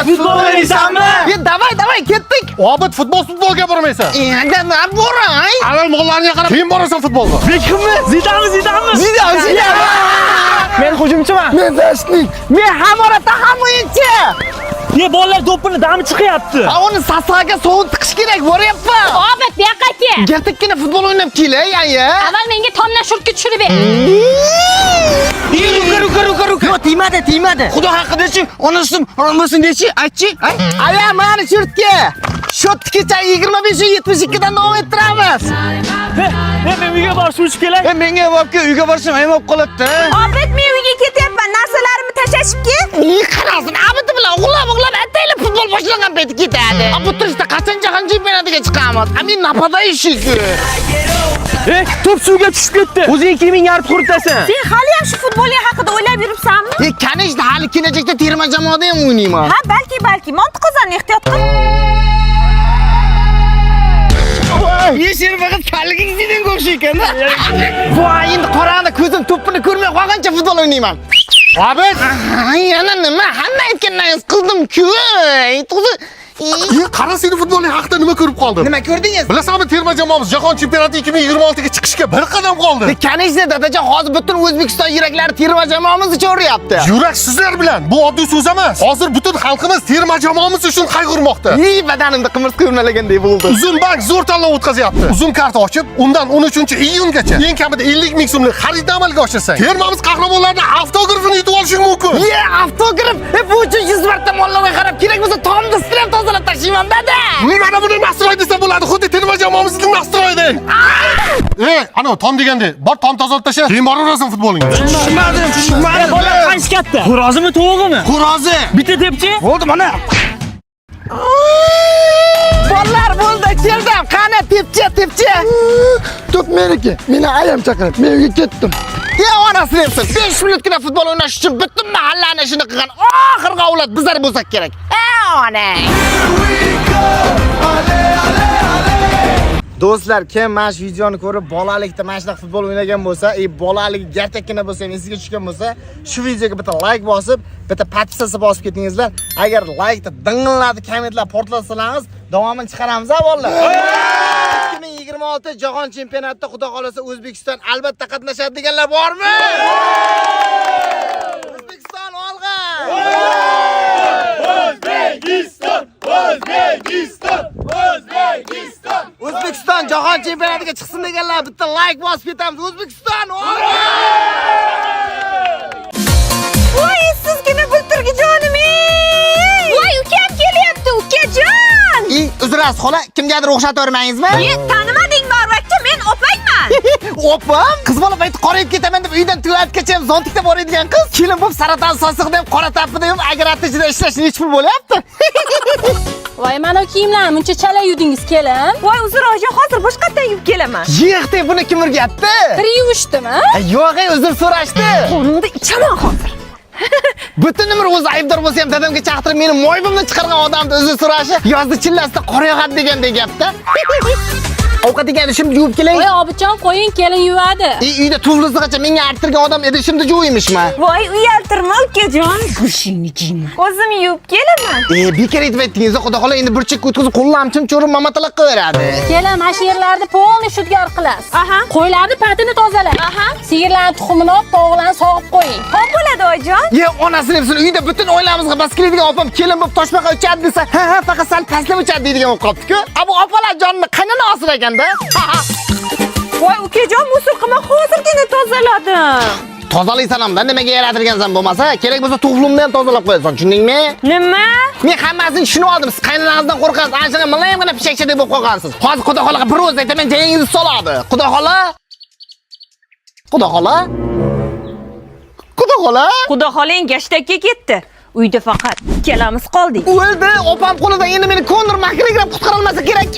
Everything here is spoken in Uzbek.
Futbol oynaysanmi? Davay ketdik. Obid futbolga bormaysan. Endi nima boray? Avval mo'g'ullarga qarab, keyin borasan futbolga. Beckhammi? Zidanmi? Zidan. Men hujumchiman. Men dashnik. Men hamoratda ham o'yinchi. Ye bolalar do'ppini dami chiqyapti. Ha uni saslaga sovun tiqish kerak, boryapman. Obid, bu yoqqa kel. Gertikkina futbol o'ynab kelay, aya. Avval menga tomdan shurtga tushirib ber. Ruka. Yo'q, tegmadi. Xudo haqidachi, onasi nechi? Aytchi. Aya, mani shurtga. Shotgacha 25-72 dan davom ettiramiz. Men uyga borib uchib kelay. Menga borib uyga borsam ham olib qoladi. Obid, men uyga ketyapman. Narsalarimni tashlashib kel. Qarasin, Obid bilan o'g'lab attayli futbol boshlangan payt ketadi. Butirishda qachon jahon chempionatiga chiqamiz? Amin napada ishik. Top suvga tushib ketdi. O'zing kiming yarib quritasan? Sen hali ham shu futbolning haqida o'ylab yuribsanmi? Kanishda hali kelajakda terma jamoada ham o'ynayman. Ha, balki. Mantiqozani ehtiyot qil. Yeshir faqat kalligingizdan ko'rshi ekan-da. Voy, endi qorong'ida ko'zim to'pini ko'rmay qolgancha futbol o'ynayman. Obid, Yana nima? Hamma aytganlaringiz qildim-ku. qara seni futbolning haqida nima ko'rib qoldim? Nima ko'rdingiz? Bilasanmi, terma jamoamiz Jahon chempionati 2026 ga chiqishga bir qadam qoldi. Kanishda dadajon, hozir butun O'zbekiston yuraklari terma jamoamiz uchun uryapti. Yurak sizlar bilan bu oddiy so'z emas. Hozir butun xalqimiz terma jamoamiz uchun qayg'urmoqda. Badanimda qimiz qimirlaganday bo'ldi. Uzun bank zo'r tanlov o'tkazyapti. Uzun kart ochib, undan 13-iyungacha eng kamida 50 ming so'mlik xaridni amalga oshirsang, termamiz qahramonlarining avtografini yutib olishing mumkin. Avtograf. Bu uchun 100 marta mollarga qarab, kerak bo'lsa tomni strem tozalab tashlayman dada. Mana buni nastroy desa bo'ladi, xuddi terma jamoamizning nastroyidek. Ana tom deganda, bor tom tozalab tasha, keyin boraverasan futbolingga. Tushunmadim. Bolalar qancha katta? Xo'rozimi, to'g'imi? Xo'rozi. Bitta tepchi? Bo'ldi mana. Bolalar bo'ldi, keldim. Qani tepchi. To'p meniki. Meni ayam chaqirib, men uyga ketdim. Onasi debsin. 5 minutgina futbol o'ynash uchun butun mahallani ishini qilgan oxirgi avlod bizlar bo'lsak kerak. Ona. Do'stlar, kim mana shu videoni ko'rib bolalikda mana shunday futbol o'ynagan bo'lsa, bolaligi gartakkina bo'lsa, ham esiga tushgan bo'lsa, shu videoga bitta like bosib, bitta podpisatsiya bosib ketingizlar. Agar like da ding'illadi, kommentlar portlasangiz, davomini chiqaramiz, bolalar. 2026 Jahon chempionatida xudo xolasa O'zbekiston albatta qatnashadi deganlar bormi? O'zbekiston olg'a! O'zbekiston Jahon chempionatiga chiqsin deganlar bitta like bosib ketamiz. O'zbekiston olg'a! Voy, sizgina bulturgijonim. Voy, ukam kelyapti, ukajon. Uzrasiz xola, kimgadir o'xshatavermangizmi? Tanimadingmi, barvaqtcha men opangman. Opam, qiz bola payti qorayib ketaman deb uydan tuatgacha zontikda boradigan qiz. Kelin bo'lib saraton sosiqda ham, qora tapida ham agratijida ishlash nechta pul bo'lyapti? Voy, mana kiyimlarni muncha chala yudingiz kelin. Voy, uzr ojon, hozir boshqatdan yuvib kelaman. Yo'q, buni kim urgatdi? Kir yuvishdimi? Yo'q, uzr so'rashdi. Qonimda ichaman hozir. Butun umr o'zi aybdor bo'lsa ham dadamga chaqirib meni mo'ybimdan chiqargan odamni o'zi so'rashi, yozda chillasida qor yog'adi degandek gapda. Ovqat deganda shimni yuvib kelay. Voy, Obidjon, qo'ying, kelin yuvadi. Uyda tuvlisigacha menga arttirgan odam edi, shimni yuvimishmi? Voy, uyaltirma ukajon. Go'shingni kiyma. O'zim yuvib kelaman. Bekor aytib aytdingiz, xudo xola endi burchakka o'tkazib qo'llamchim cho'rib mamataloq qilaveradi. Kelin, mana shu yerlarni polni shudgor qilasiz. Aha. Qo'ylarni patini tozalang. Aha. Sigirlarning tuxumini olib, tovuqlarni sog'ib qo'ying. Xo'p bo'ladi ojon. Onasi debsin, uyda butun oilamizga bas keladigan opam kelin bo'lib toshbaqa uchadi desa, ha, faqat sal pastlab uchadi deydigan bo'lib qolibdi-ku. Bu opalar jonni qaynona osil ekanda. Voy, ukajon, musul qilma, hozirgina tozaladim. Tozalaysan hamda nimaga yaratilgansan bo'lmasa, kerak bo'lsa tuflimni ham tozalab qo'yasan, tushundingmi? Nima? Men hammasini tushunib oldim. Siz qaynonangizdan qo'rqasiz, anchaga muloyimgina pishakchadek bo'lib qolgansiz. Hozir xudo xolaga bir o'z aytaman, jangingizni soladi. Xudo xola? Xudo xolang gashtakka ketdi. Uyda faqat ikkalamiz qoldik. O'ldi, opam qo'lida endi meni Konor Makgregor qutqara olmasa kerak.